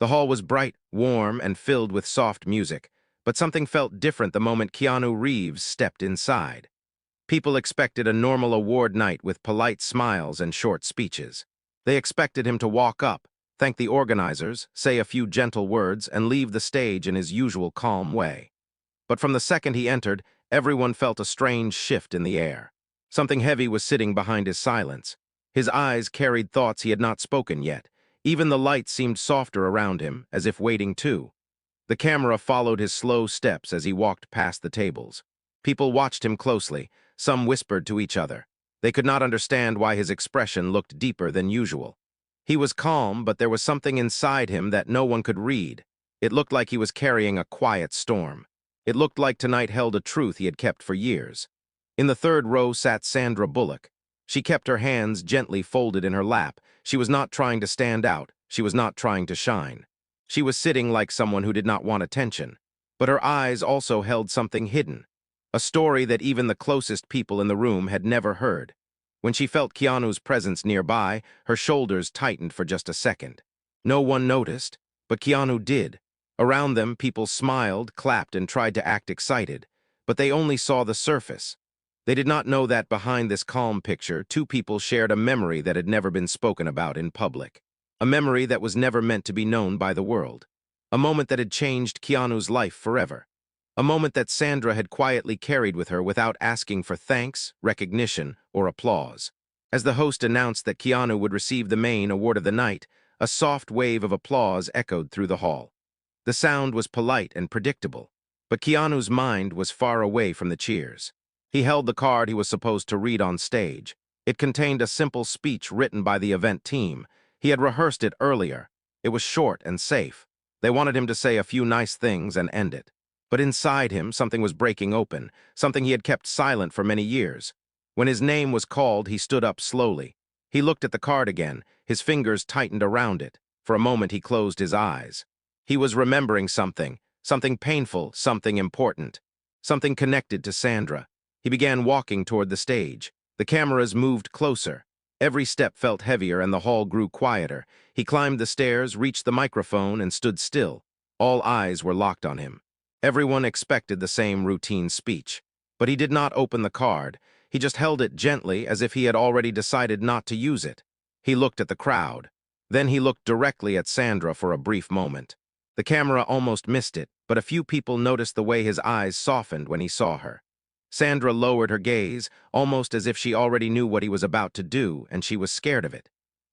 The hall was bright, warm, and filled with soft music, but something felt different the moment Keanu Reeves stepped inside. People expected a normal award night with polite smiles and short speeches. They expected him to walk up, thank the organizers, say a few gentle words, and leave the stage in his usual calm way. But from the second he entered, everyone felt a strange shift in the air. Something heavy was sitting behind his silence. His eyes carried thoughts he had not spoken yet. Even the light seemed softer around him, as if waiting too. The camera followed his slow steps as he walked past the tables. People watched him closely. Some whispered to each other. They could not understand why his expression looked deeper than usual. He was calm, but there was something inside him that no one could read. It looked like he was carrying a quiet storm. It looked like tonight held a truth he had kept for years. In the third row sat Sandra Bullock. She kept her hands gently folded in her lap. She was not trying to stand out. She was not trying to shine. She was sitting like someone who did not want attention. But her eyes also held something hidden. A story that even the closest people in the room had never heard. When she felt Keanu's presence nearby, her shoulders tightened for just a second. No one noticed, but Keanu did. Around them, people smiled, clapped, and tried to act excited, but they only saw the surface. They did not know that behind this calm picture, two people shared a memory that had never been spoken about in public. A memory that was never meant to be known by the world. A moment that had changed Keanu's life forever. A moment that Sandra had quietly carried with her without asking for thanks, recognition, or applause. As the host announced that Keanu would receive the main award of the night, a soft wave of applause echoed through the hall. The sound was polite and predictable, but Keanu's mind was far away from the cheers. He held the card he was supposed to read on stage. It contained a simple speech written by the event team. He had rehearsed it earlier. It was short and safe. They wanted him to say a few nice things and end it. But inside him, something was breaking open, something he had kept silent for many years. When his name was called, he stood up slowly. He looked at the card again, his fingers tightened around it. For a moment, he closed his eyes. He was remembering something, something painful, something important, something connected to Sandra. He began walking toward the stage. The cameras moved closer. Every step felt heavier and the hall grew quieter. He climbed the stairs, reached the microphone, and stood still. All eyes were locked on him. Everyone expected the same routine speech. But he did not open the card. He just held it gently as if he had already decided not to use it. He looked at the crowd. Then he looked directly at Sandra for a brief moment. The camera almost missed it, but a few people noticed the way his eyes softened when he saw her. Sandra lowered her gaze, almost as if she already knew what he was about to do, and she was scared of it.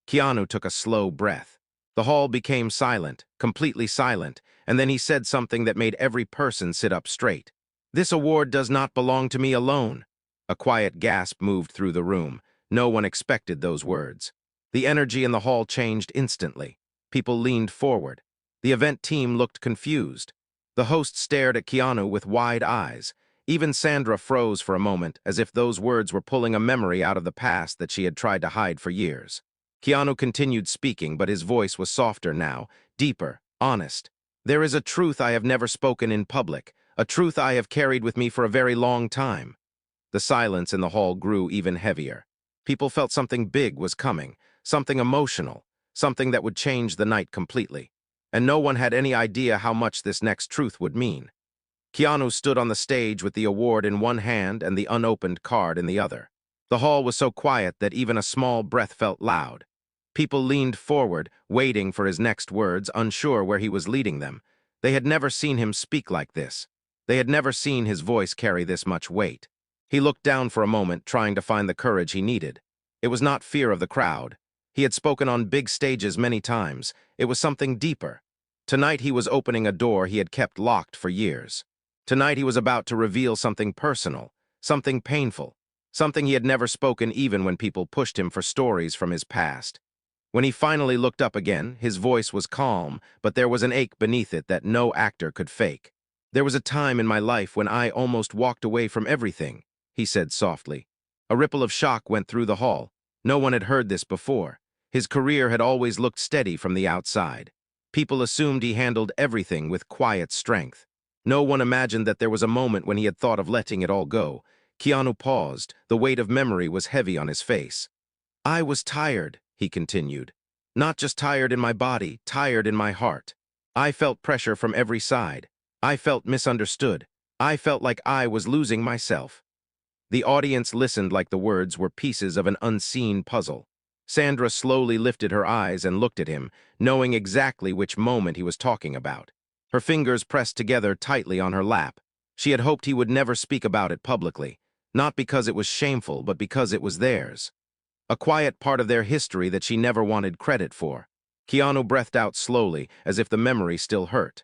Keanu took a slow breath. The hall became silent, completely silent, and then he said something that made every person sit up straight. "This award does not belong to me alone." A quiet gasp moved through the room. No one expected those words. The energy in the hall changed instantly. People leaned forward. The event team looked confused. The host stared at Keanu with wide eyes. Even Sandra froze for a moment, as if those words were pulling a memory out of the past that she had tried to hide for years. Keanu continued speaking, but his voice was softer now, deeper, honest. "There is a truth I have never spoken in public, a truth I have carried with me for a very long time." The silence in the hall grew even heavier. People felt something big was coming, something emotional, something that would change the night completely. And no one had any idea how much this next truth would mean. Keanu stood on the stage with the award in one hand and the unopened card in the other. The hall was so quiet that even a small breath felt loud. People leaned forward, waiting for his next words, unsure where he was leading them. They had never seen him speak like this. They had never seen his voice carry this much weight. He looked down for a moment, trying to find the courage he needed. It was not fear of the crowd. He had spoken on big stages many times. It was something deeper. Tonight he was opening a door he had kept locked for years. Tonight he was about to reveal something personal, something painful, something he had never spoken even when people pushed him for stories from his past. When he finally looked up again, his voice was calm, but there was an ache beneath it that no actor could fake. "There was a time in my life when I almost walked away from everything," he said softly. A ripple of shock went through the hall. No one had heard this before. His career had always looked steady from the outside. People assumed he handled everything with quiet strength. No one imagined that there was a moment when he had thought of letting it all go. Keanu paused. The weight of memory was heavy on his face. "I was tired," he continued. "Not just tired in my body, tired in my heart. I felt pressure from every side. I felt misunderstood. I felt like I was losing myself. The audience listened like the words were pieces of an unseen puzzle. Sandra slowly lifted her eyes and looked at him, knowing exactly which moment he was talking about. Her fingers pressed together tightly on her lap. She had hoped he would never speak about it publicly, not because it was shameful, but because it was theirs. A quiet part of their history that she never wanted credit for. Keanu breathed out slowly, as if the memory still hurt.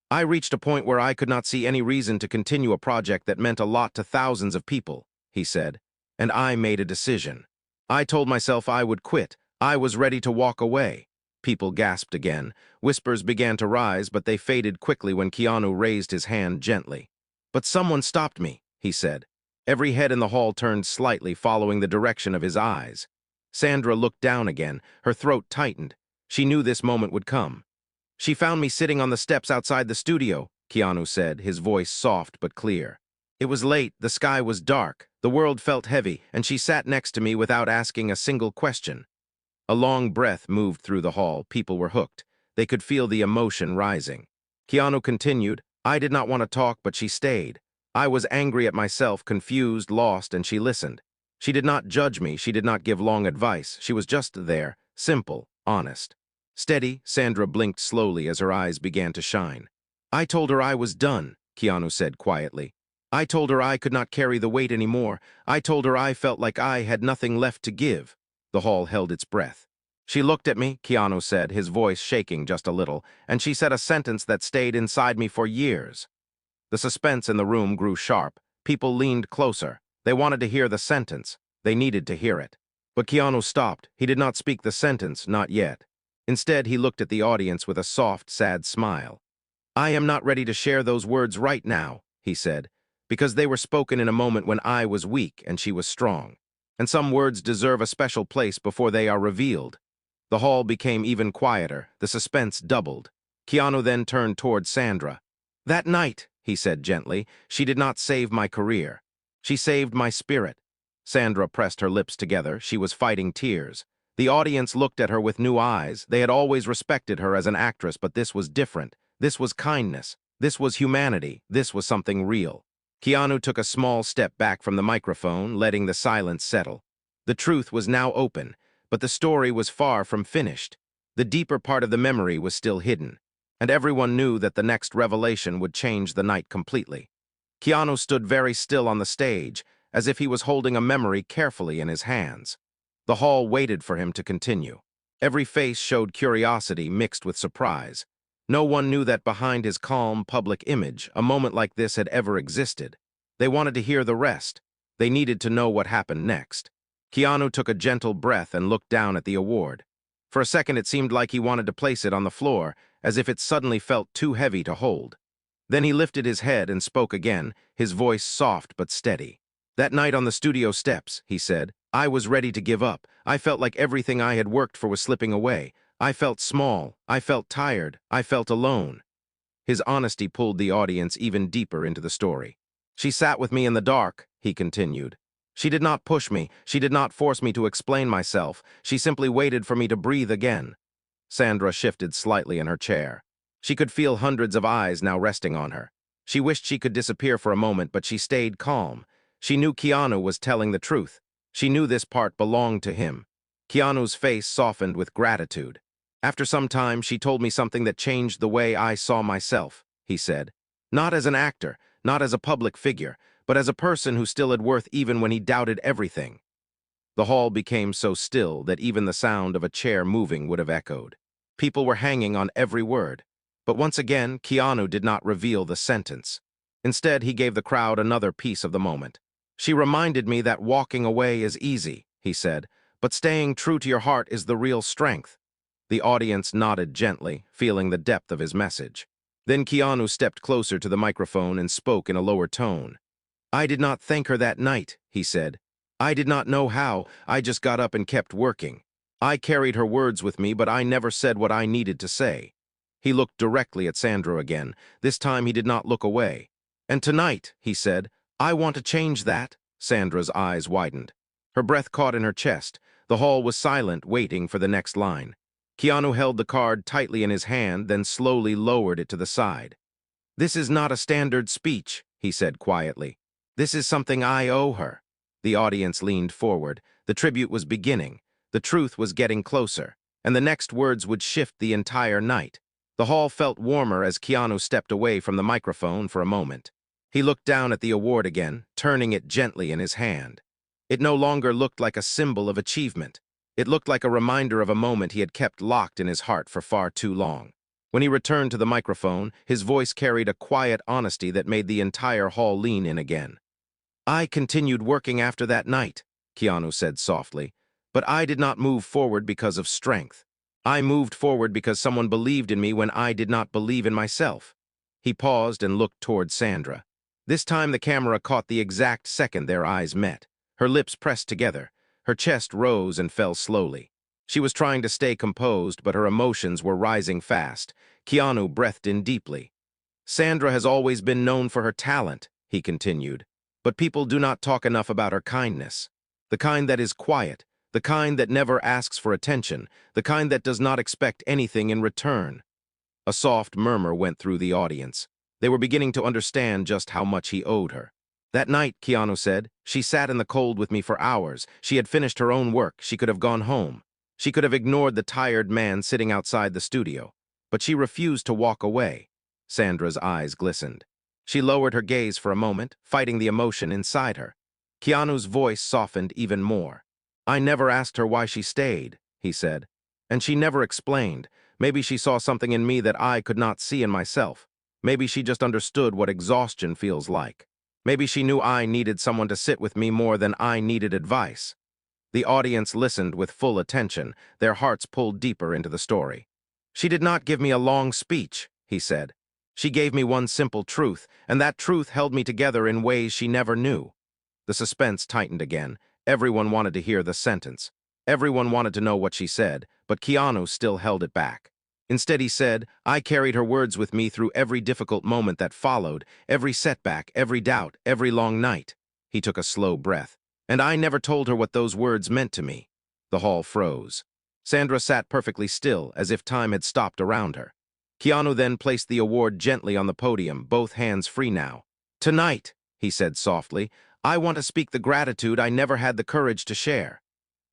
I reached a point where I could not see any reason to continue a project that meant a lot to thousands of people, he said, and I made a decision. I told myself I would quit. I was ready to walk away. People gasped again. Whispers began to rise, but they faded quickly when Keanu raised his hand gently. But someone stopped me, he said. Every head in the hall turned slightly, following the direction of his eyes. Sandra looked down again, her throat tightened. She knew this moment would come. She found me sitting on the steps outside the studio, Keanu said, his voice soft but clear. It was late, the sky was dark, the world felt heavy, and she sat next to me without asking a single question. A long breath moved through the hall. People were hooked. They could feel the emotion rising. Keanu continued, I did not want to talk, but she stayed. I was angry at myself, confused, lost, and she listened. She did not judge me, she did not give long advice. She was just there, simple, honest. Steady, Sandra blinked slowly as her eyes began to shine. I told her I was done, Keanu said quietly. I told her I could not carry the weight anymore. I told her I felt like I had nothing left to give. The hall held its breath. She looked at me, Keanu said, his voice shaking just a little, and she said a sentence that stayed inside me for years. The suspense in the room grew sharp. People leaned closer. They wanted to hear the sentence. They needed to hear it. But Keanu stopped. He did not speak the sentence, not yet. Instead, he looked at the audience with a soft, sad smile. I am not ready to share those words right now, he said, because they were spoken in a moment when I was weak and she was strong. And some words deserve a special place before they are revealed. The hall became even quieter. The suspense doubled. Keanu then turned toward Sandra. That night, he said gently, she did not save my career. She saved my spirit. Sandra pressed her lips together. She was fighting tears. The audience looked at her with new eyes. They had always respected her as an actress, but this was different. This was kindness. This was humanity. This was something real. Keanu took a small step back from the microphone, letting the silence settle. The truth was now open, but the story was far from finished. The deeper part of the memory was still hidden, and everyone knew that the next revelation would change the night completely. Keanu stood very still on the stage, as if he was holding a memory carefully in his hands. The hall waited for him to continue. Every face showed curiosity mixed with surprise. No one knew that behind his calm, public image, a moment like this had ever existed. They wanted to hear the rest. They needed to know what happened next. Keanu took a gentle breath and looked down at the award. For a second, it seemed like he wanted to place it on the floor, as if it suddenly felt too heavy to hold. Then he lifted his head and spoke again, his voice soft but steady. That night on the studio steps, he said, I was ready to give up. I felt like everything I had worked for was slipping away. I felt small. I felt tired. I felt alone. His honesty pulled the audience even deeper into the story. She sat with me in the dark, he continued. She did not push me. She did not force me to explain myself. She simply waited for me to breathe again. Sandra shifted slightly in her chair. She could feel hundreds of eyes now resting on her. She wished she could disappear for a moment, but she stayed calm. She knew Keanu was telling the truth. She knew this part belonged to him. Keanu's face softened with gratitude. After some time, she told me something that changed the way I saw myself, he said. Not as an actor, not as a public figure, but as a person who still had worth even when he doubted everything. The hall became so still that even the sound of a chair moving would have echoed. People were hanging on every word. But once again, Keanu did not reveal the sentence. Instead, he gave the crowd another piece of the moment. She reminded me that walking away is easy, he said, but staying true to your heart is the real strength. The audience nodded gently, feeling the depth of his message. Then Keanu stepped closer to the microphone and spoke in a lower tone. I did not thank her that night, he said. I did not know how. I just got up and kept working. I carried her words with me, but I never said what I needed to say. He looked directly at Sandra again. This time he did not look away. And tonight, he said, I want to change that. Sandra's eyes widened. Her breath caught in her chest. The hall was silent, waiting for the next line. Keanu held the card tightly in his hand, then slowly lowered it to the side. "This is not a standard speech," he said quietly. "This is something I owe her." The audience leaned forward. The tribute was beginning. The truth was getting closer, and the next words would shift the entire night. The hall felt warmer as Keanu stepped away from the microphone for a moment. He looked down at the award again, turning it gently in his hand. It no longer looked like a symbol of achievement. It looked like a reminder of a moment he had kept locked in his heart for far too long. When he returned to the microphone, his voice carried a quiet honesty that made the entire hall lean in again. "I continued working after that night," Keanu said softly, "but I did not move forward because of strength. I moved forward because someone believed in me when I did not believe in myself." He paused and looked toward Sandra. This time the camera caught the exact second their eyes met. Her lips pressed together. Her chest rose and fell slowly. She was trying to stay composed, but her emotions were rising fast. Keanu breathed in deeply. "Sandra has always been known for her talent," he continued, "but people do not talk enough about her kindness. The kind that is quiet, the kind that never asks for attention, the kind that does not expect anything in return." A soft murmur went through the audience. They were beginning to understand just how much he owed her. "That night," Keanu said, "she sat in the cold with me for hours. She had finished her own work. She could have gone home. She could have ignored the tired man sitting outside the studio. But she refused to walk away." Sandra's eyes glistened. She lowered her gaze for a moment, fighting the emotion inside her. Keanu's voice softened even more. "I never asked her why she stayed," he said. "And she never explained. Maybe she saw something in me that I could not see in myself. Maybe she just understood what exhaustion feels like. Maybe she knew I needed someone to sit with me more than I needed advice." The audience listened with full attention, their hearts pulled deeper into the story. "She did not give me a long speech," he said. "She gave me one simple truth, and that truth held me together in ways she never knew." The suspense tightened again. Everyone wanted to hear the sentence. Everyone wanted to know what she said, but Keanu still held it back. Instead he said, "I carried her words with me through every difficult moment that followed, every setback, every doubt, every long night." He took a slow breath. "And I never told her what those words meant to me." The hall froze. Sandra sat perfectly still, as if time had stopped around her. Keanu then placed the award gently on the podium, both hands free now. "Tonight," he said softly, "I want to speak the gratitude I never had the courage to share."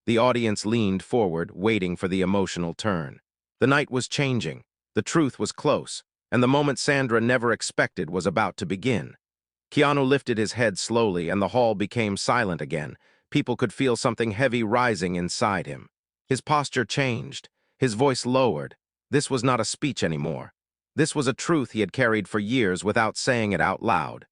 The audience leaned forward, waiting for the emotional turn. The night was changing, the truth was close, and the moment Sandra never expected was about to begin. Keanu lifted his head slowly, and the hall became silent again. People could feel something heavy rising inside him. His posture changed, his voice lowered. This was not a speech anymore. This was a truth he had carried for years without saying it out loud.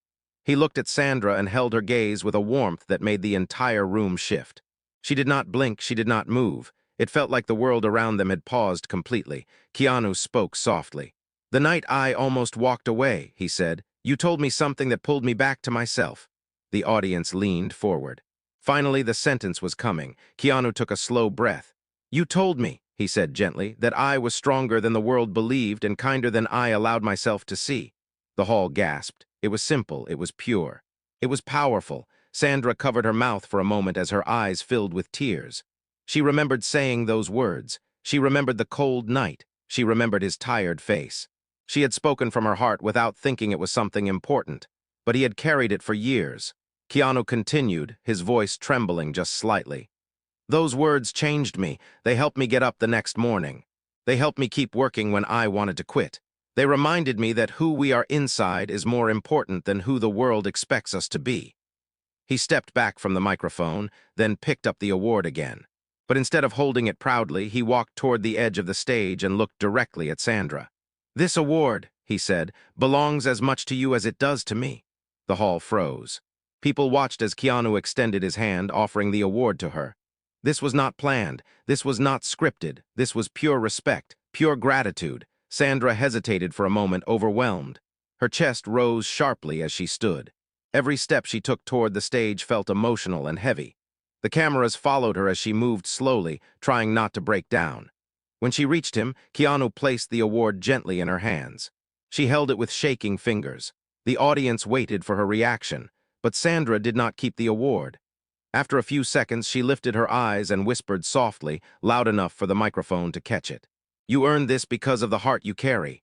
He looked at Sandra and held her gaze with a warmth that made the entire room shift. She did not blink, she did not move. It felt like the world around them had paused completely. Keanu spoke softly. "The night I almost walked away," he said, "you told me something that pulled me back to myself." The audience leaned forward. Finally, the sentence was coming. Keanu took a slow breath. "You told me," he said gently, "that I was stronger than the world believed and kinder than I allowed myself to see." The hall gasped. It was simple, it was pure. It was powerful. Sandra covered her mouth for a moment as her eyes filled with tears. She remembered saying those words. She remembered the cold night. She remembered his tired face. She had spoken from her heart without thinking it was something important, but he had carried it for years. Keanu continued, his voice trembling just slightly. "Those words changed me. They helped me get up the next morning. They helped me keep working when I wanted to quit. They reminded me that who we are inside is more important than who the world expects us to be." He stepped back from the microphone, then picked up the award again. But instead of holding it proudly, he walked toward the edge of the stage and looked directly at Sandra. "This award," he said, "belongs as much to you as it does to me." The hall froze. People watched as Keanu extended his hand, offering the award to her. This was not planned. This was not scripted. This was pure respect, pure gratitude. Sandra hesitated for a moment, overwhelmed. Her chest rose sharply as she stood. Every step she took toward the stage felt emotional and heavy. The cameras followed her as she moved slowly, trying not to break down. When she reached him, Keanu placed the award gently in her hands. She held it with shaking fingers. The audience waited for her reaction, but Sandra did not keep the award. After a few seconds, she lifted her eyes and whispered softly, loud enough for the microphone to catch it. You earned this because of the heart you carry."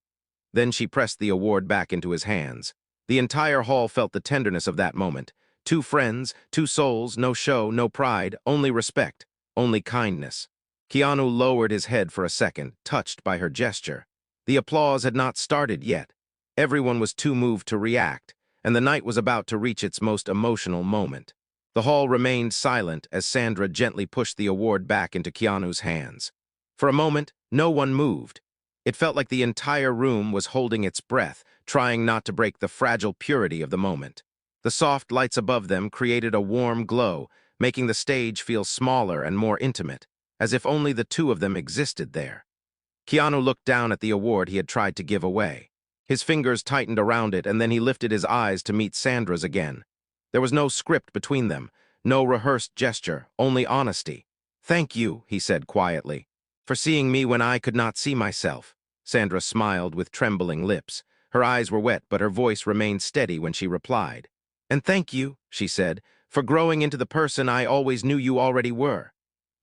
Then she pressed the award back into his hands. The entire hall felt the tenderness of that moment. Two friends, two souls, no show, no pride, only respect, only kindness. Keanu lowered his head for a second, touched by her gesture. The applause had not started yet. Everyone was too moved to react, and the night was about to reach its most emotional moment. The hall remained silent as Sandra gently pushed the award back into Keanu's hands. For a moment, no one moved. It felt like the entire room was holding its breath, trying not to break the fragile purity of the moment. The soft lights above them created a warm glow, making the stage feel smaller and more intimate, as if only the two of them existed there. Keanu looked down at the award he had tried to give away. His fingers tightened around it, and then he lifted his eyes to meet Sandra's again. There was no script between them, no rehearsed gesture, only honesty. "Thank you," he said quietly, "for seeing me when I could not see myself." Sandra smiled with trembling lips. Her eyes were wet, but her voice remained steady when she replied. "And thank you," she said, "for growing into the person I always knew you already were."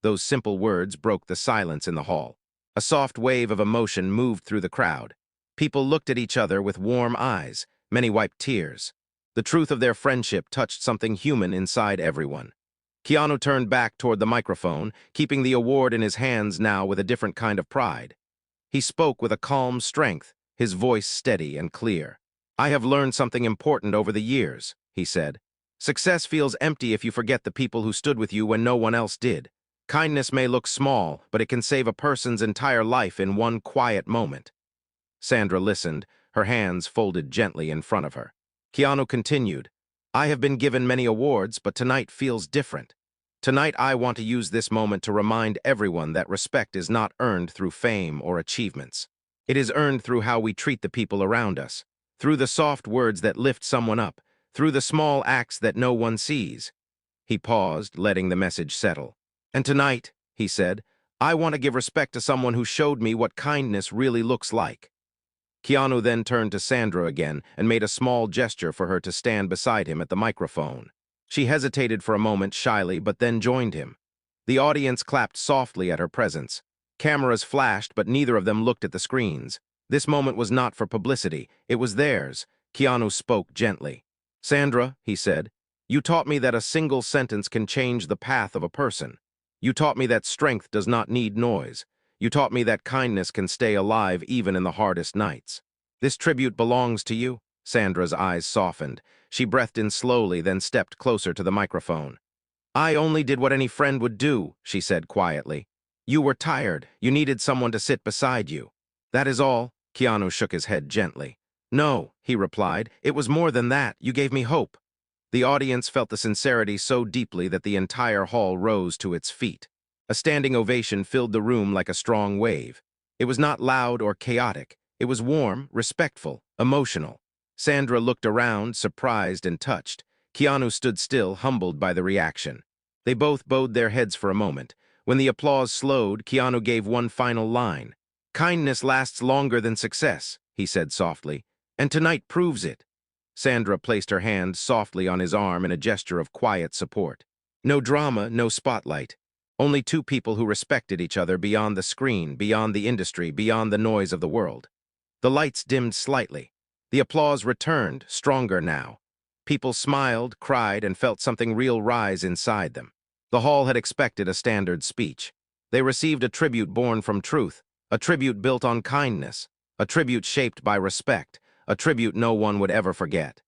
Those simple words broke the silence in the hall. A soft wave of emotion moved through the crowd. People looked at each other with warm eyes. Many wiped tears. The truth of their friendship touched something human inside everyone. Keanu turned back toward the microphone, keeping the award in his hands now with a different kind of pride. He spoke with a calm strength, his voice steady and clear. "I have learned something important over the years," he said. "Success feels empty if you forget the people who stood with you when no one else did. Kindness may look small, but it can save a person's entire life in one quiet moment." Sandra listened, her hands folded gently in front of her. Keanu continued, "I have been given many awards, but tonight feels different. Tonight I want to use this moment to remind everyone that respect is not earned through fame or achievements. It is earned through how we treat the people around us, through the soft words that lift someone up, through the small acts that no one sees." He paused, letting the message settle. "And tonight," he said, "I want to give respect to someone who showed me what kindness really looks like." Keanu then turned to Sandra again and made a small gesture for her to stand beside him at the microphone. She hesitated for a moment shyly, but then joined him. The audience clapped softly at her presence. Cameras flashed, but neither of them looked at the screens. This moment was not for publicity. It was theirs. Keanu spoke gently. "Sandra," he said, "you taught me that a single sentence can change the path of a person. You taught me that strength does not need noise. You taught me that kindness can stay alive even in the hardest nights. This tribute belongs to you." Sandra's eyes softened. She breathed in slowly, then stepped closer to the microphone. "I only did what any friend would do," she said quietly. "You were tired. You needed someone to sit beside you. That is all." Keanu shook his head gently. "No," he replied. "It was more than that. You gave me hope." The audience felt the sincerity so deeply that the entire hall rose to its feet. A standing ovation filled the room like a strong wave. It was not loud or chaotic. It was warm, respectful, emotional. Sandra looked around, surprised and touched. Keanu stood still, humbled by the reaction. They both bowed their heads for a moment. When the applause slowed, Keanu gave one final line. "Kindness lasts longer than success," he said softly, "and tonight proves it." Sandra placed her hand softly on his arm in a gesture of quiet support. No drama, no spotlight. Only two people who respected each other beyond the screen, beyond the industry, beyond the noise of the world. The lights dimmed slightly. The applause returned, stronger now. People smiled, cried, and felt something real rise inside them. The hall had expected a standard speech. They received a tribute born from truth, a tribute built on kindness, a tribute shaped by respect, a tribute no one would ever forget.